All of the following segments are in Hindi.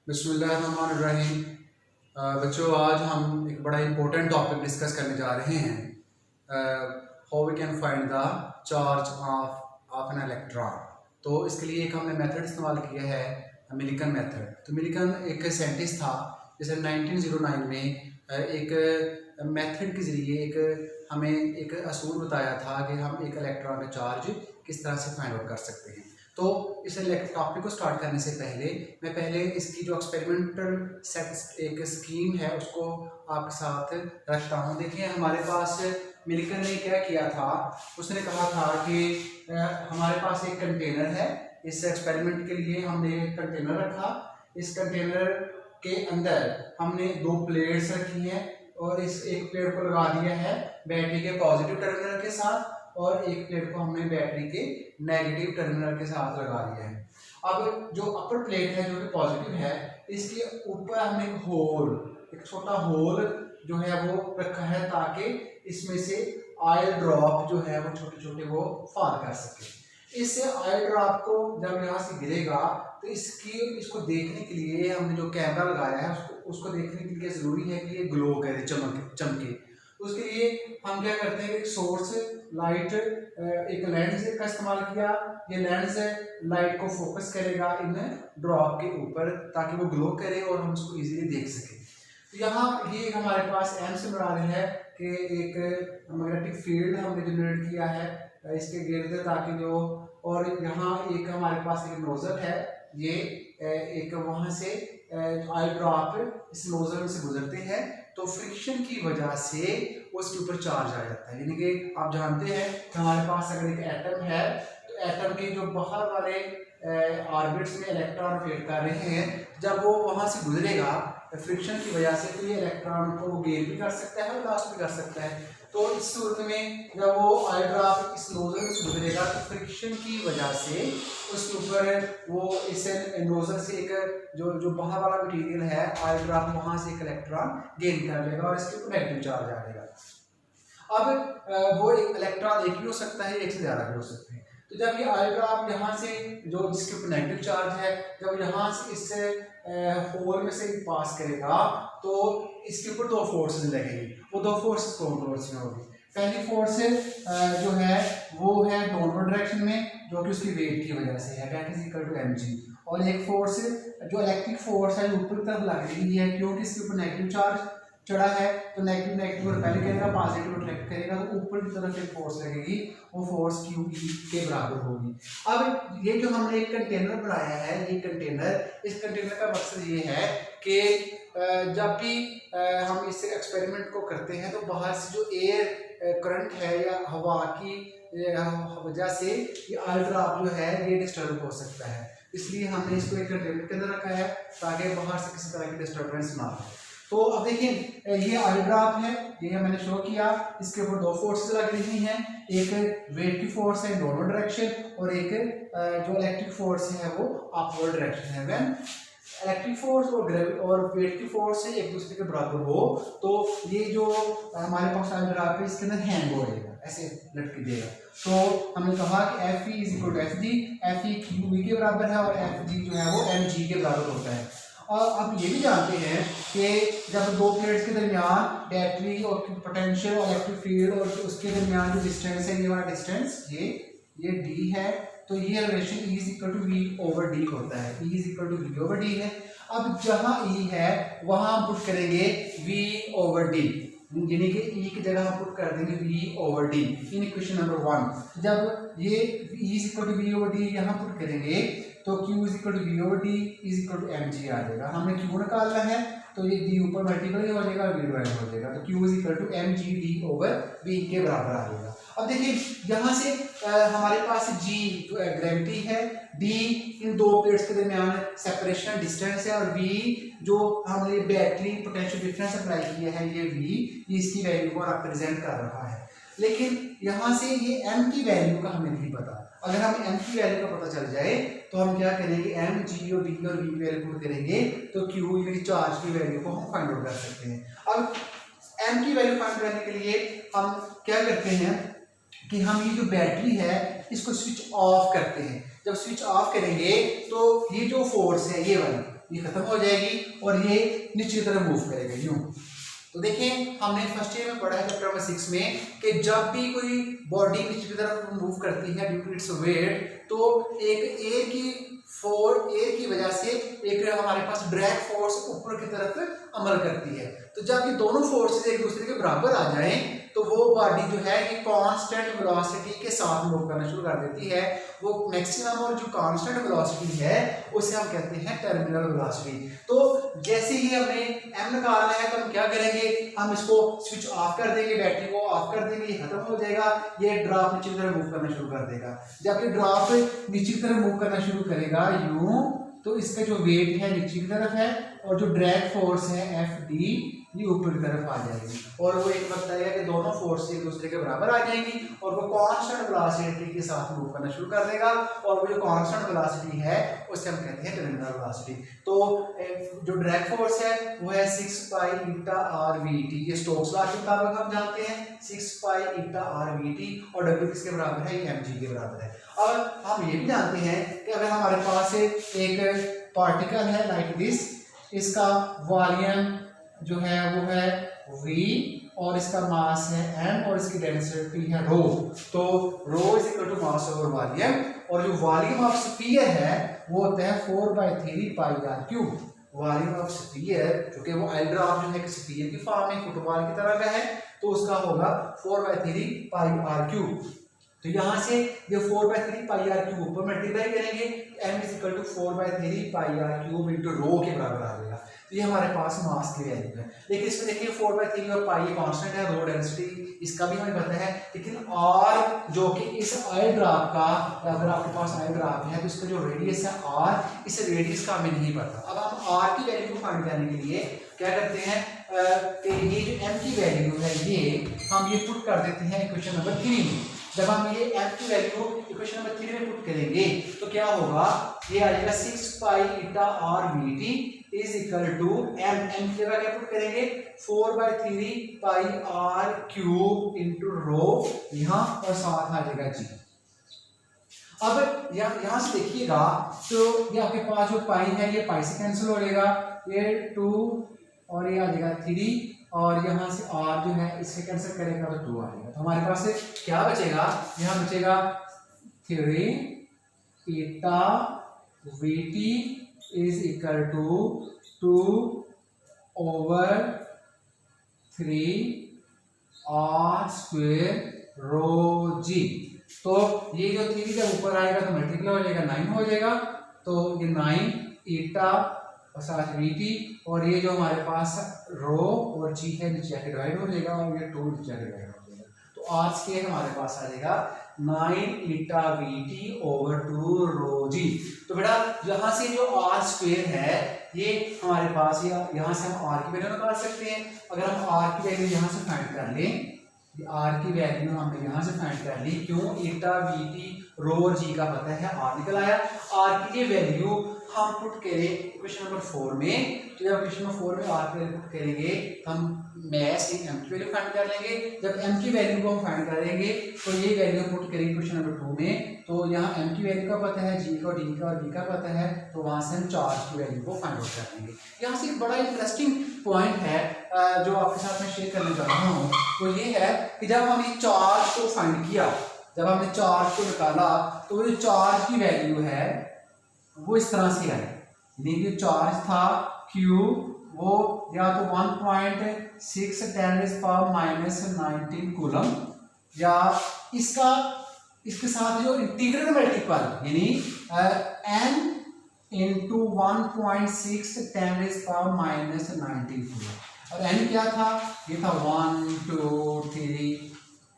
बिस्मिल्लाहिर्रहमानिर्रहीम। बच्चों, आज हम एक बड़ा इम्पोर्टेंट टॉपिक डिस्कस करने जा रहे हैं। How we can find the charge of an electron. तो इसके लिए एक हमने मेथड इस्तेमाल किया है, मिलिकन मेथड। तो मिलिकन एक साइंटिस्ट था जिसने 1909 में एक मेथड के ज़रिए हमें एक असूल बताया था कि हम एक इलेक्ट्रॉन का चार्ज किस तरह से फाइंड आउट कर सकते हैं। तो इस टॉपिक को स्टार्ट करने से पहले इसकी जो एक्सपेरिमेंटल सेट एक स्कीम है उसको आपके साथ रखता हूँ। देखिए, हमारे पास मिलिकन ने क्या किया था, उसने कहा था कि हमारे पास एक कंटेनर है। इस एक्सपेरिमेंट के लिए हमने एक कंटेनर रखा। इस कंटेनर के अंदर हमने दो प्लेट्स रखी हैं और इस एक प्लेट को लगा दिया है बैटरी के पॉजिटिव टर्मिनल के साथ और एक प्लेट को हमने बैटरी के नेगेटिव टर्मिनल के साथ लगा दिया है। अब जो अपर प्लेट है जो कि पॉजिटिव है, इसके ऊपर हमने एक छोटा होल जो है वो रखा है ताकि इसमें से ऑयल ड्रॉप जो है वो छोटे छोटे वो फॉल कर सके। इससे ऑयल ड्रॉप को जब यहाँ से गिरेगा तो इसको देखने के लिए हमने जो कैमरा लगाया है उसको देखने के लिए जरूरी है कि ये ग्लो करे, चमके। उसके लिए हम क्या करते हैं, एक सोर्स लाइट, एक लेंस का इस्तेमाल किया। ये लेंस लाइट को फोकस करेगा इन ड्रॉप के ऊपर ताकि वो ग्लो करे और हम उसको इजीली देख सकें। तो यहाँ ये हमारे पास एम से मुराद है कि एक मैग्नेटिक फील्ड हमने जनरेट किया है इसके गिर्द, ताकि जो, और यहाँ एक हमारे पास एक नोजल है, ये एक वहाँ से ऑयल ड्रॉप इस नोजल से गुजरते हैं तो फ्रिक्शन की वजह से उसके ऊपर चार्ज आ जाता है। यानी कि आप जानते हैं कि हमारे पास अगर एक एटम है तो एटम के जो बाहर वाले ऑर्बिट्स में इलेक्ट्रॉन रोटेट कर रहे हैं, जब वो वहाँ से गुजरेगा फ्रिक्शन की वजह से तो ये इलेक्ट्रॉन को गेन भी कर सकता है और लॉस भी कर सकता है। तो इस सूरत में जब वो ऑयल ड्रॉप इस नोजल से गुजरेगा तो फ्रिक्शन की वजह से उसके ऊपर वो इस नोजल से एक जो बाहर वाला मटेरियल है ऑयल ड्रॉप वहाँ से एक इलेक्ट्रॉन गेन कर लेगा और इसके ऊपर नेगेटिव चार्ज आ जाएगा। अब वो एक इलेक्ट्रॉन एक ही हो सकता है, एक से ज़्यादा भी हो सकते हैं। तो जब ये ऑयल ड्रॉप यहाँ से जो जिसके ऊपर नेगेटिव चार्ज है, जब यहाँ से इस होल में से पास करेगा तो इसके ऊपर दो फोर्सेस लगेंगी। वो दो फोर्सेस कौन कौन सी होगी? पहली फोर्स जो है वो है डाउनवर्ड डायरेक्शन में, जो कि उसकी वेट की वजह से है, that is equal to mg। और एक फोर्स जो इलेक्ट्रिक फोर्स है ऊपर की तरफ लग रही है क्योंकि इसके ऊपर नेगेटिव चार्ज चढ़ा है तो नेगेटिव रिपेल करेगा, पॉजिटिव अट्रैक्ट करेगा, तो ऊपर की तरफ एक फोर्स लगेगी, वो फोर्स क्यू ई के बराबर होगी। अब ये जो हमने एक कंटेनर बनाया है, ये कंटेनर, इस कंटेनर का मकसद ये है कि जब भी हम इस एक्सपेरिमेंट को करते हैं तो बाहर से जो एयर करंट है या हवा की वजह से ये ऑयल ड्रॉप जो है ये डिस्टर्ब हो सकता है। इसलिए हमने इसको एक कंटेनर के अंदर रखा है ताकि बाहर से किसी तरह की डिस्टर्बेंस ना हो। तो अब देखिए, ये ऑयल ड्रॉप है, ये मैंने शो किया। इसके ऊपर दो फोर्सेस लग रही हैं, एक वेट की फोर्स है डाउनवर्ड डायरेक्शन और एक जो इलेक्ट्रिक फोर्स है वो अपवर्ड डायरेक्शन है। व्हेन इलेक्ट्रिक फोर्स और वेट की फोर्स है एक दूसरे के बराबर हो तो ये जो हमारे पास ऑयल ड्रॉप है इसके अंदर हैंग हो जाएगा, ऐसे लटक जाएगा। तो हमने कहा कि F E is equal to F G, F E Q E के बराबर है और एफ जी जो है वो एम जी के बराबर होता है। और आप ये भी जानते हैं कि जब दो प्लेट्स के दरमियान बैटरी और पोटेंशियल और इलेक्ट्रिक फील्ड और उसके दरमियान जो डिस्टेंस है, ये वाला डिस्टेंस ये डी है, तो ये relation E is equal to V over D होता है। E is equal to V over D है। अब जहाँ E है वहाँ हम पुट करेंगे V ओवर D, यानी कि E की जगह हम पुट कर देंगे V over D in equation number 1। जब ये E is equal to V over D यहाँ पुट करेंगे तो Q is equal to V over D is equal to mg आ जाएगा। हमने Q निकालना है तो ये D ऊपर मल्टीपल हो जाएगा, V डिवाइड हो जाएगा, तो Q is equal to mg D over V के बराबर आ जाएगा। अब देखिए, यहाँ से हमारे पास G ग्रेविटी है, D इन दो प्लेट्स के दरमियान सेपरेशन डिस्टेंस है और V जो हमने बैटरी पोटेंशियल डिफरेंस अप्लाई किया है, ये V इसकी वैल्यू को रिप्रेजेंट कर रहा है। लेकिन यहाँ से ये m की वैल्यू का हमें नहीं पता। अगर हमें m की वैल्यू का पता चल जाए तो हम क्या करेंगे, m, g और d और v की वैल्यू पुट करेंगे तो q यानी चार्ज की वैल्यू को हम फाइंड आउट कर सकते हैं। अब m की वैल्यू फाइंड करने के लिए हम क्या करते हैं कि हम ये जो बैटरी है इसको स्विच ऑफ करते हैं। जब स्विच ऑफ करेंगे तो ये जो फोर्स है ये वाली, ये खत्म हो जाएगी और ये नीचे की तरफ मूव करेगा यूं। तो देखिए हमने फर्स्ट ईयर में पढ़ा है चैप्टर नंबर 6 में कि जब भी कोई बॉडी नीचे की तरफ मूव करती है ड्यू टू इट्स वेट, तो एक एयर की वजह से एक हमारे पास ड्रैग फोर्स ऊपर की तरफ अमल करती है। तो जब ये दोनों फोर्सेस एक दूसरे के बराबर आ जाएं तो वो बॉडी जो है ये कांस्टेंट वेलोसिटी के साथ मूव करना शुरू कर देती है। वो मैक्सिमम और जो कांस्टेंट वेलोसिटी है उसे हम कहते हैं टर्मिनल वेलोसिटी। तो जैसे ही हमने m निकालना है तो हम क्या करेंगे, हम इसको स्विच ऑफ कर देंगे, बैटरी को ऑफ कर देंगे, ये खत्म हो जाएगा, ये ड्रॉप नीचे की तरफ मूव करना शुरू कर देगा। जब ये ड्रॉप नीचे की तरफ मूव करना शुरू करेगा यूं, तो इसका जो वेट है नीचे की तरफ है और जो ड्रैग फोर्स है Fd ये ऊपर की तरफ आ जाएगी और वो एक वक्त आएगा कि दोनों फोर्स एक दूसरे के बराबर आ जाएंगी और वो कांस्टेंट वेलोसिटी के साथ मूव करना शुरू कर देगा और वो जो कांस्टेंट वेलोसिटी है उसे हम कहते हैं टर्मिनल वेलोसिटी। तो जो ड्रैग फोर्स है वो है 6 पाई ईटा RVT, ये स्टोक्स लॉ के मुताबिक हम जानते हैं 6 पाई ईटा RVT और W किसके बराबर है, ये mg के बराबर है। अब हम ये भी जानते हैं कि अगर हमारे पास एक पार्टिकल है लाइक दिस, इसका वॉल्यूम जो है वो है v और इसका मास है m और इसकी डेंसिटी है रो, तो rho is equal to mass over volume और जो वॉल्यूम ऑफ स्फीयर है वो होता है 4/3 pi r cube. Volume of sphere जो कि वो एल ड्रॉप जो है कि स्फीयर की फॉर्म में फुटबॉल की तरह का है, तो उसका होगा 4/3 पाई r क्यूब। तो यहाँ से ये 4/3 पाई r क्यूब ऊपर मल्टीप्लाई करेंगे, m is equal to 4/3 pi r cube into rho के बराबर आ जाएगा। तो ये हमारे पास मास की वैल्यू है। लेकिन इसमें देखिए 4/3 और पाई कांस्टेंट है, रो डेंसिटी इसका भी हमें पता है, लेकिन r जो कि इस आई ड्रॉप का, अगर आपके पास आई ड्रॉप है तो इसका जो रेडियस है r, इस रेडियस का हमें नहीं पता। अब हम r की वैल्यू को फाइंड करने के लिए क्या करते हैं कि ये जो m की वैल्यू है ये हम ये पुट कर देते हैं इक्वेशन नंबर 3 में। जब हम ये m की वैल्यू इक्वेशन नंबर 3 में पुट करेंगे तो क्या होगा, ये आ जाएगा 6 pi eta RVT is equal to m की जगह क्या पुट करेंगे 4/3 pi r cube into rho यहाँ और साथ आ जाएगा g। अब यहाँ से देखिएगा तो ये आपके पास जो पाई है ये पाई से कैंसिल हो जाएगा, ये 2 और ये आ जाएगा 3 और यहाँ से r जो है इससे कैंसिल करेगा तो 2 आ जाएगा। तो हमारे पास क्या बचेगा, यहाँ बचेगा 3 eta VT is equal to 2/3 r square rho g। तो ये जो 3 जब ऊपर आएगा तो मल्टीप्लाई हो जाएगा 9 हो जाएगा, तो ये 9 ईटा और साथ VT और ये जो हमारे पास रो और g है नीचे आके डिवाइड हो जाएगा और ये 2 नीचे आके डिवाइड हो जाएगा। तो r स्क्वायर हमारे पास आ जाएगा 9 ईटा VT ओवर 2 रो g। तो बेटा यहाँ से जो r स्क्वायर है ये हमारे पास, यहाँ से हम r की वैल्यू निकाल सकते हैं। अगर हम r की वैल्यू यहाँ से फाइंड कर लें, r की वैल्यू हमने यहाँ से फाइंड कर ली, क्यों, ईटा VT रो और g का पता है, r निकल आया। r की ये वैल्यू हम पुट करें इक्वेशन नंबर 4 में, तो जब इक्वेशन नंबर 4 में r की वैल्यू पुट करेंगे तो हम मैथ से m की वैल्यू फाइंड कर लेंगे। जब m की वैल्यू को हम फाइंड करेंगे तो ये वैल्यू पुट करेंगे इक्वेशन नंबर 2 में, तो यहाँ m की वैल्यू का पता है, g का, d का और b का पता है, तो वहाँ से हम चार्ज की वैल्यू को फाइंड आउट कर लेंगे। यहाँ से एक बड़ा इंटरेस्टिंग पॉइंट है जो आपके साथ मैं शेयर करने जा रहा हूँ, तो ये है कि जब हमने चार्ज को फाइंड किया, जब हमने चार्ज को निकाला तो जो चार्ज की वैल्यू है वो इस तरह से आई, यानी चार्ज था Q वो या तो 1.6 × 10⁻⁻19 कूलम, या इसके साथ जो इंटीग्रल मल्टीपल यानी n इंटू 1.6 × 10⁻⁻19 कूलम। और n क्या था, ये था 1 2 3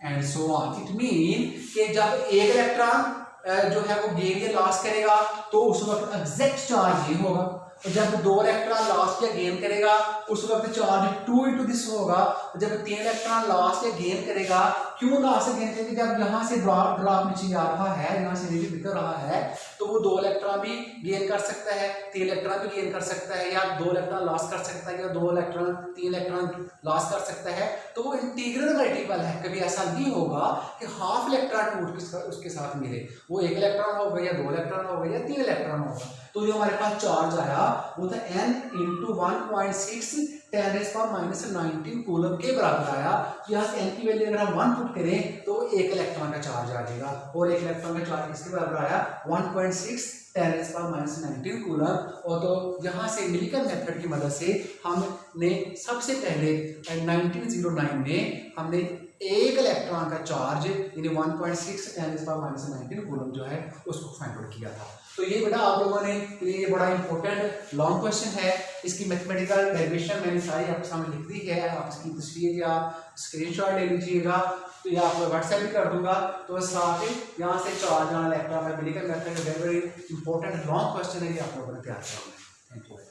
and so on. It mean कि जब एक इलेक्ट्रॉन जो है वो गेन या लॉस करेगा तो उस वक्त एग्जैक्ट चार्ज ये होगा, और जब 2 इलेक्ट्रॉन लॉस या गेन करेगा उस वक्त चार्ज 2 × दिस होगा। जब 3 इलेक्ट्रॉन लॉस या गेन करेगा, क्यों लॉस या गेन करेगा, जब यहाँ से ड्रॉप नीचे आ रहा है, यहाँ से नीचे निकल रहा है, तो वो 2 इलेक्ट्रॉन भी गेन कर सकता है, 3 इलेक्ट्रॉन भी गेन कर सकता है, या 2 इलेक्ट्रॉन लॉस कर सकता है, या 2 इलेक्ट्रॉन 3 इलेक्ट्रॉन लॉस कर सकता है। तो वो इंटीग्रल मल्टीपल है, कभी ऐसा नहीं होगा कि हाफ इलेक्ट्रॉन टूट उसके साथ मिले, वो 1 इलेक्ट्रॉन होगा या 2 इलेक्ट्रॉन होगा या 3 इलेक्ट्रॉन होगा। तो जो हमारे पास चार्ज आया वो था n इंटू 1.6 10⁻⁻19 कूलम के बराबर आया। तो यहाँ से n की वैल्यू अगर हम 1 पुट करें तो 1 इलेक्ट्रॉन का चार्ज आ जाएगा, और 1 इलेक्ट्रॉन का चार्ज किसके बराबर आया 1.6 10⁻⁻19 कूलम। और तो यहाँ से मिलिकन मेथड की मदद से हमने सबसे पहले 1909 में हमने 1 इलेक्ट्रॉन का चार्ज यानी 1.6 10⁻⁻19 कूलम जो है उसको फाइंड आउट किया था। तो ये बेटा आप लोगों ने, ये बड़ा इंपॉर्टेंट लॉन्ग क्वेश्चन है, इसकी मैथमेटिकल डेरिवेशन मैंने सारी आपके सामने लिख दी है, आप इसकी तस्वीर या स्क्रीनशॉट ले लीजिएगा, तो ये आपको व्हाट्सएप भी कर दूंगा। तो साथ ही यहाँ से charge electron Millikan method very important long question है, ये आप लोगों ने तैयार करना है। Thank you.